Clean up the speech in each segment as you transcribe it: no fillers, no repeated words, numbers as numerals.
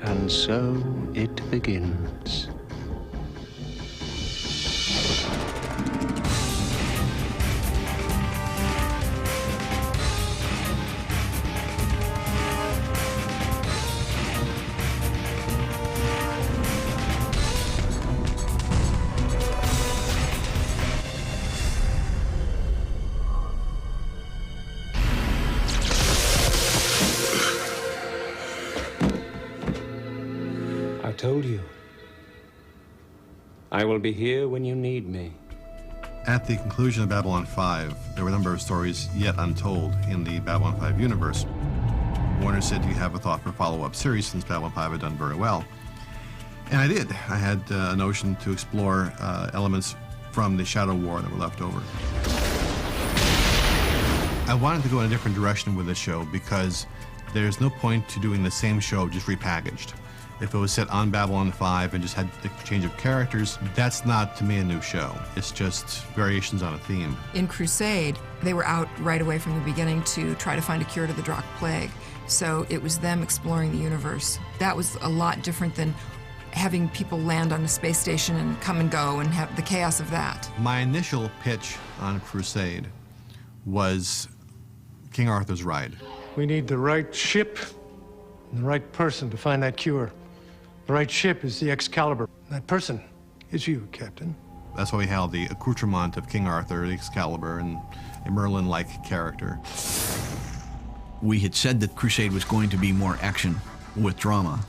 And so it begins. I told you. I will be here when you need me. At the conclusion of Babylon 5, there were a number of stories yet untold in the Babylon 5 universe. Warner said, "Do you have a thought for a follow-up series since Babylon 5 had done very well?" And I did. I had a notion to explore elements from the Shadow War that were left over. I wanted to go in a different direction with this show because there's no point to doing the same show just repackaged. If it was set on Babylon 5 and just had the change of characters, that's not, to me, a new show. It's just variations on a theme. In Crusade, they were out right away from the beginning to try to find a cure to the Drakh Plague. So it was them exploring the universe. That was a lot different than having people land on a space station and come and go and have the chaos of that. My initial pitch on Crusade was King Arthur's Ride. We need the right ship and the right person to find that cure. The right ship is the Excalibur. That person is you, Captain. That's why we held the accoutrement of King Arthur, the Excalibur, and a Merlin-like character. We had said that Crusade was going to be more action with drama,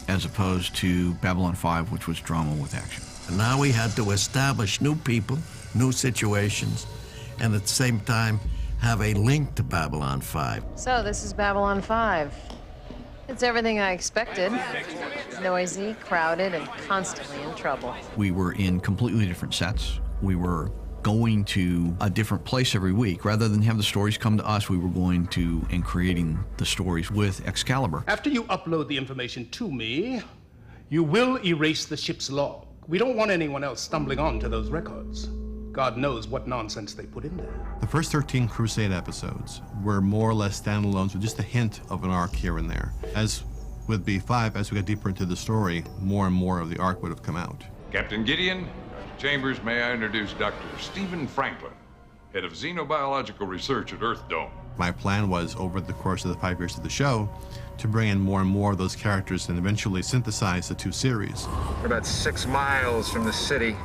as opposed to Babylon 5, which was drama with action. And now we had to establish new people, new situations, and at the same time have a link to Babylon 5. So this is Babylon 5. It's everything I expected. Noisy, crowded, and constantly in trouble. We were in completely different sets. We were going to a different place every week. Rather than have the stories come to us, we were going to and creating the stories with Excalibur. After you upload the information to me, you will erase the ship's log. We don't want anyone else stumbling onto those records. God knows what nonsense they put in there. The first 13 Crusade episodes were more or less standalones with just a hint of an arc here and there. As with B5, as we got deeper into the story, more and more of the arc would have come out. Captain Gideon, Dr. Chambers, may I introduce Dr. Stephen Franklin, head of xenobiological research at Earth Dome. My plan was, over the course of the 5 years of the show, to bring in more and more of those characters and eventually synthesize the two series. We're about 6 miles from the city.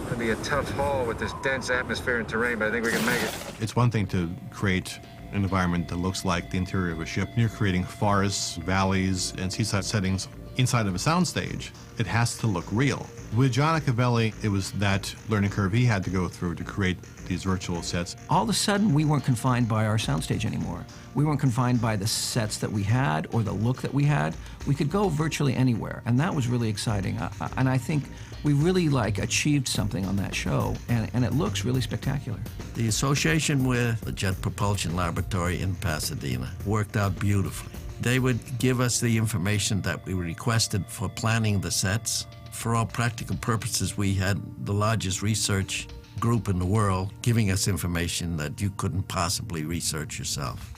It'll be a tough haul with this dense atmosphere and terrain, but I think we can make it. It's one thing to create an environment that looks like the interior of a ship. You're creating forests, valleys, and seaside settings inside of a soundstage. It has to look real. With John Accavelli, it was that learning curve he had to go through to create these virtual sets. All of a sudden, we weren't confined by our soundstage anymore. We weren't confined by the sets that we had or the look that we had. We could go virtually anywhere, and that was really exciting. And I think we really achieved something on that show, and it looks really spectacular. The association with the Jet Propulsion Laboratory in Pasadena worked out beautifully. They would give us the information that we requested for planning the sets. For all practical purposes, we had the largest research group in the world giving us information that you couldn't possibly research yourself.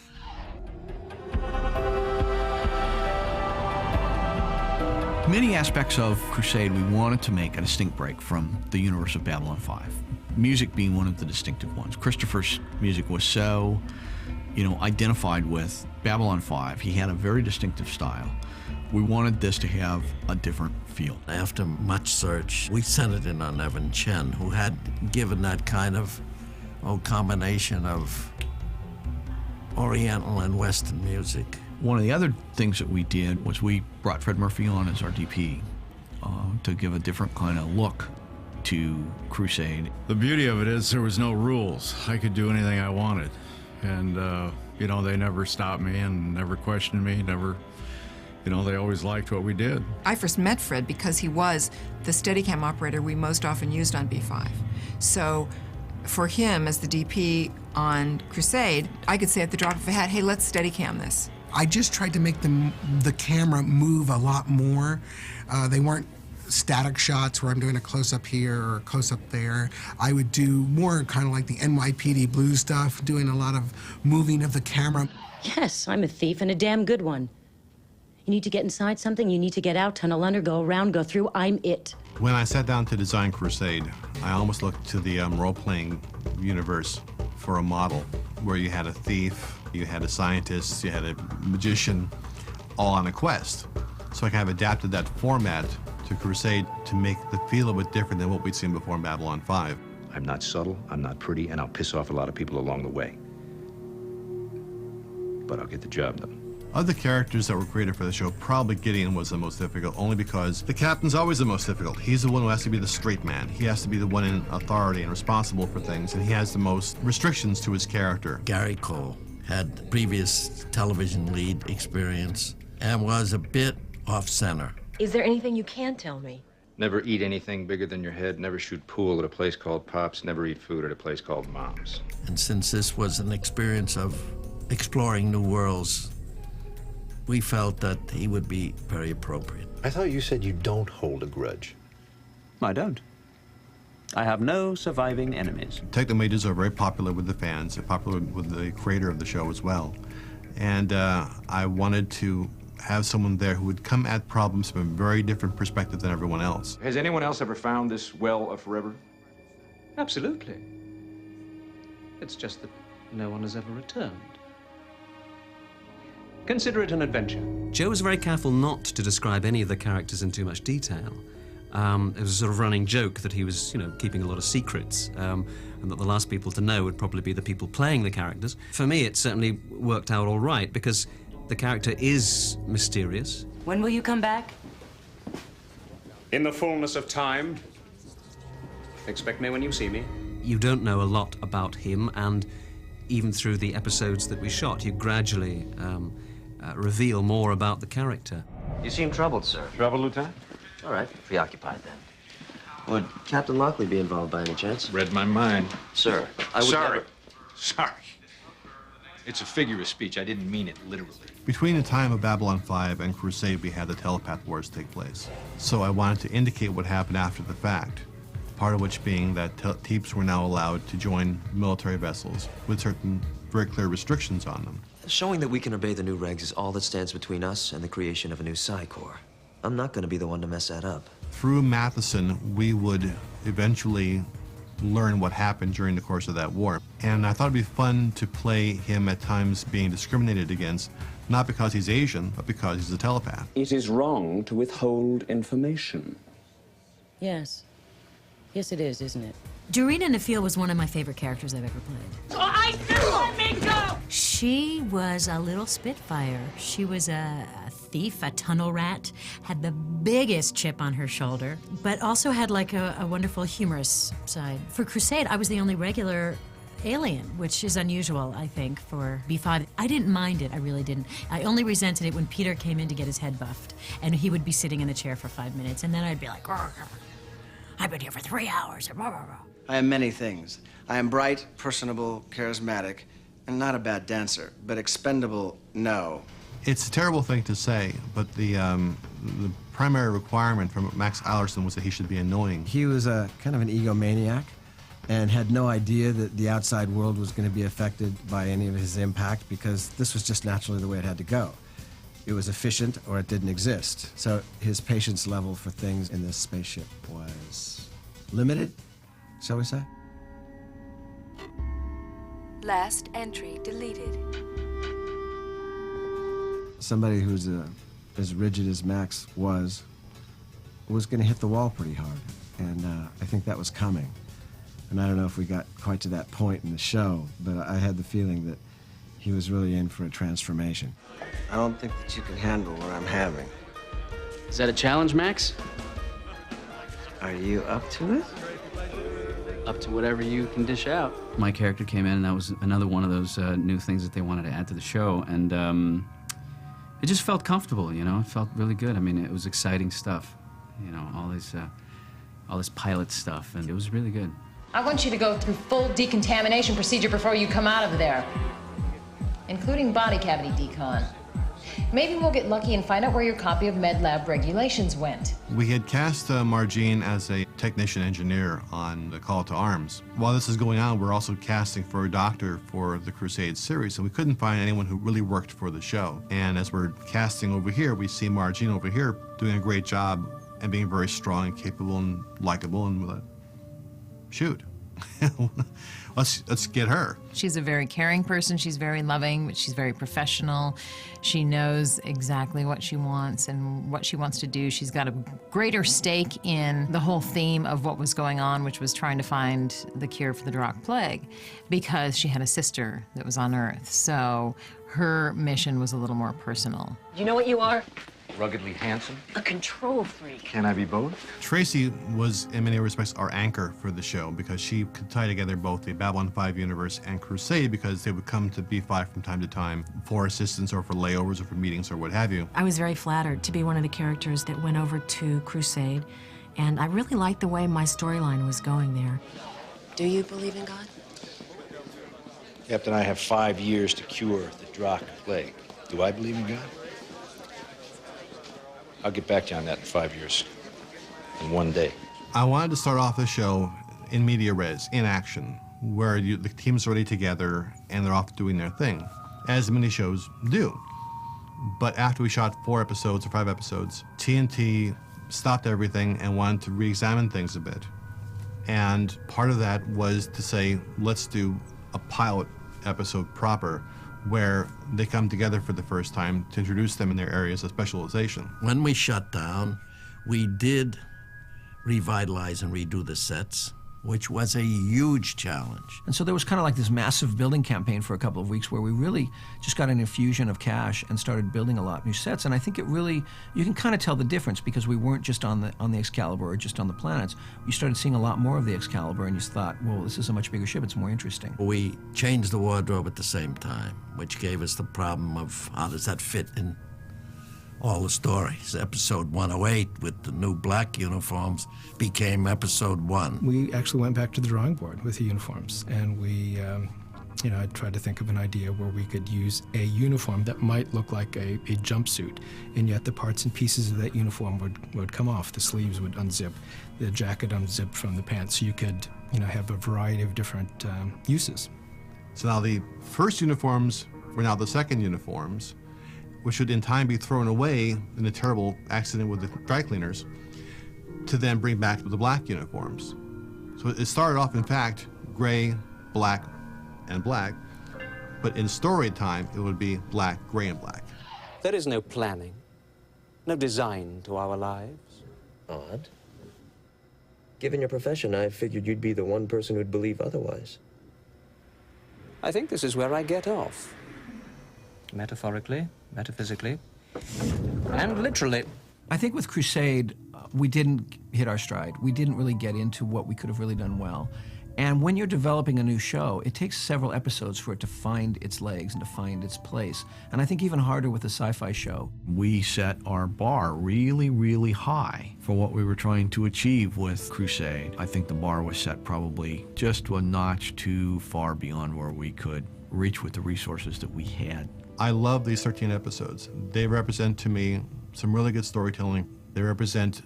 Many aspects of Crusade we wanted to make a distinct break from the universe of Babylon 5. Music being one of the distinctive ones. Christopher's music was so, identified with Babylon 5. He had a very distinctive style. We wanted this to have a different feel. After much search, we sent it in on Evan Chen, who had given that kind of combination of Oriental and Western music. One of the other things that we did was we brought Fred Murphy on as our DP to give a different kind of look to Crusade. The beauty of it is there was no rules. I could do anything I wanted. And, they never stopped me and never questioned me, they always liked what we did. I first met Fred because he was the Steadicam operator we most often used on B5. So for him as the DP on Crusade, I could say at the drop of a hat, hey, let's Steadicam this. I just tried to make the camera move a lot more. They weren't static shots where I'm doing a close-up here or a close-up there. I would do more kind of like the NYPD Blue stuff, doing a lot of moving of the camera. Yes, I'm a thief and a damn good one. You need to get inside something, you need to get out, tunnel under, go around, go through. I'm it. When I sat down to design Crusade, I almost looked to the role-playing universe for a model where you had a thief, you had a scientist, you had a magician, all on a quest. So I kind of adapted that format to Crusade to make the feel a bit different than what we'd seen before in Babylon 5. I'm not subtle, I'm not pretty, and I'll piss off a lot of people along the way. But I'll get the job done. Of the characters that were created for the show, probably Gideon was the most difficult, only because the captain's always the most difficult. He's the one who has to be the straight man. He has to be the one in authority and responsible for things, and he has the most restrictions to his character. Gary Cole had previous television lead experience and was a bit off-center. Is there anything you can tell me? Never eat anything bigger than your head, never shoot pool at a place called Pop's, never eat food at a place called Mom's. And since this was an experience of exploring new worlds, we felt that he would be very appropriate. I thought you said you don't hold a grudge. I don't. I have no surviving enemies. Technomages are very popular with the fans. They're popular with the creator of the show as well. And I wanted to have someone there who would come at problems from a very different perspective than everyone else. Has anyone else ever found this well of forever? Absolutely. It's just that no one has ever returned. Consider it an adventure. Joe was very careful not to describe any of the characters in too much detail. It was a sort of running joke that he was, keeping a lot of secrets, and that the last people to know would probably be the people playing the characters. For me, it certainly worked out all right, because the character is mysterious. When will you come back? In the fullness of time. Expect me when you see me. You don't know a lot about him, and even through the episodes that we shot, you gradually reveal more about the character. You seem troubled, sir. Troubled, Lieutenant? All right, preoccupied then. Would Captain Lockley be involved by any chance? Read my mind. Sir, I would Sorry. never... Sorry. It's a figure of speech. I didn't mean it literally. Between the time of Babylon 5 and Crusade, we had the telepath wars take place. So I wanted to indicate what happened after the fact, part of which being that Teeps were now allowed to join military vessels with certain very clear restrictions on them. Showing that we can obey the new regs is all that stands between us and the creation of a new Psi Corps. I'm not going to be the one to mess that up. Through Matheson, we would eventually learn what happened during the course of that war. And I thought it'd be fun to play him at times being discriminated against, not because he's Asian, but because he's a telepath. It is wrong to withhold information. Yes. Yes, it is, isn't it? Doreen Nafeel was one of my favorite characters I've ever played. Oh, I said let me go! She was a little spitfire. She was a thief, a tunnel rat, had the biggest chip on her shoulder, but also had like a wonderful humorous side. For Crusade, I was the only regular alien, which is unusual, I think, for B5. I didn't mind it, I really didn't. I only resented it when Peter came in to get his head buffed, and he would be sitting in the chair for 5 minutes, and then I'd be like, "Grr, grr. I've been here for 3 hours. Blah, blah, blah." I am many things. I am bright, personable, charismatic, and not a bad dancer. But expendable, no. It's a terrible thing to say, but the primary requirement from Max Allerson was that he should be annoying. He was a kind of an egomaniac and had no idea that the outside world was going to be affected by any of his impact, because this was just naturally the way it had to go. It was efficient or it didn't exist. So his patience level for things in this spaceship was limited, shall we say? Last entry deleted. Somebody who's as rigid as Max was going to hit the wall pretty hard, and I think that was coming. And I don't know if we got quite to that point in the show, but I had the feeling that he was really in for a transformation. I don't think that you can handle what I'm having. Is that a challenge, Max? Are you up to it? Up to whatever you can dish out. My character came in, and that was another one of those new things that they wanted to add to the show, and it just felt comfortable, It felt really good. I mean, it was exciting stuff, all this pilot stuff, and it was really good. I want you to go through full decontamination procedure before you come out of there, including body cavity decon. Maybe we'll get lucky and find out where your copy of Med Lab regulations went. We had cast Margine as a technician engineer on the Call to Arms. While this is going on, we're also casting for a doctor for the Crusade series, so we couldn't find anyone who really worked for the show. And as we're casting over here, we see Margine over here doing a great job and being very strong and capable and likable, and we're like, shoot. Let's get her. She's a very caring person. She's very loving, but she's very professional. She knows exactly what she wants and what she wants to do. She's got a greater stake in the whole theme of what was going on, which was trying to find the cure for the Drakh plague, because she had a sister that was on Earth. So her mission was a little more personal. You know what you are? Ruggedly handsome. A control freak. Can I be both? Tracy was, in many respects, our anchor for the show because she could tie together both the Babylon 5 universe and Crusade, because they would come to B5 from time to time for assistance or for layovers or for meetings or what have you. I was very flattered to be one of the characters that went over to Crusade, and I really liked the way my storyline was going there. Do you believe in God? Captain, I have 5 years to cure the Drakh plague. Do I believe in God? I'll get back to you on that in 5 years. In 1 day. I wanted to start off the show in media res, in action, where the team's already together and they're off doing their thing, as many shows do. But after we shot 4 episodes or 5 episodes, TNT stopped everything and wanted to re-examine things a bit. And part of that was to say, let's do a pilot episode proper, where they come together for the first time to introduce them in their areas of specialization. When we shut down, we did revitalize and redo the sets, which was a huge challenge. And so there was kind of like this massive building campaign for a couple of weeks where we really just got an infusion of cash and started building a lot of new sets. And I think it really, you can kind of tell the difference because we weren't just on the Excalibur or just on the planets. You started seeing a lot more of the Excalibur and you thought, well, this is a much bigger ship, it's more interesting. We changed the wardrobe at the same time, which gave us the problem of how does that fit in all the stories. Episode 108 with the new black uniforms became episode 1. We actually went back to the drawing board with the uniforms, and we, I tried to think of an idea where we could use a uniform that might look like a jumpsuit, and yet the parts and pieces of that uniform would come off. The sleeves would unzip, the jacket unzipped from the pants, so you could, have a variety of different uses. So now the first uniforms were now the second uniforms, which should in time be thrown away in a terrible accident with the dry cleaners, to then bring back the black uniforms. So it started off, in fact, gray, black, and black, but in story time, it would be black, gray, and black. There is no planning, no design to our lives. Odd. Given your profession, I figured you'd be the one person who'd believe otherwise. I think this is where I get off. Metaphorically, metaphysically, and literally. I think with Crusade, we didn't hit our stride. We didn't really get into what we could have really done well. And when you're developing a new show, it takes several episodes for it to find its legs and to find its place. And I think even harder with a sci-fi show. We set our bar really, really high for what we were trying to achieve with Crusade. I think the bar was set probably just a notch too far beyond where we could reach with the resources that we had. I love these 13 episodes. They represent to me some really good storytelling. They represent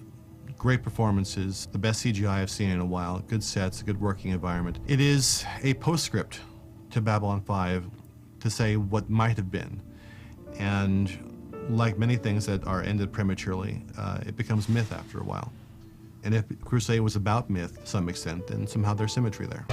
great performances, the best CGI I've seen in a while, good sets, a good working environment. It is a postscript to Babylon 5 to say what might have been. And like many things that are ended prematurely, it becomes myth after a while. And if Crusade was about myth to some extent, then somehow there's symmetry there.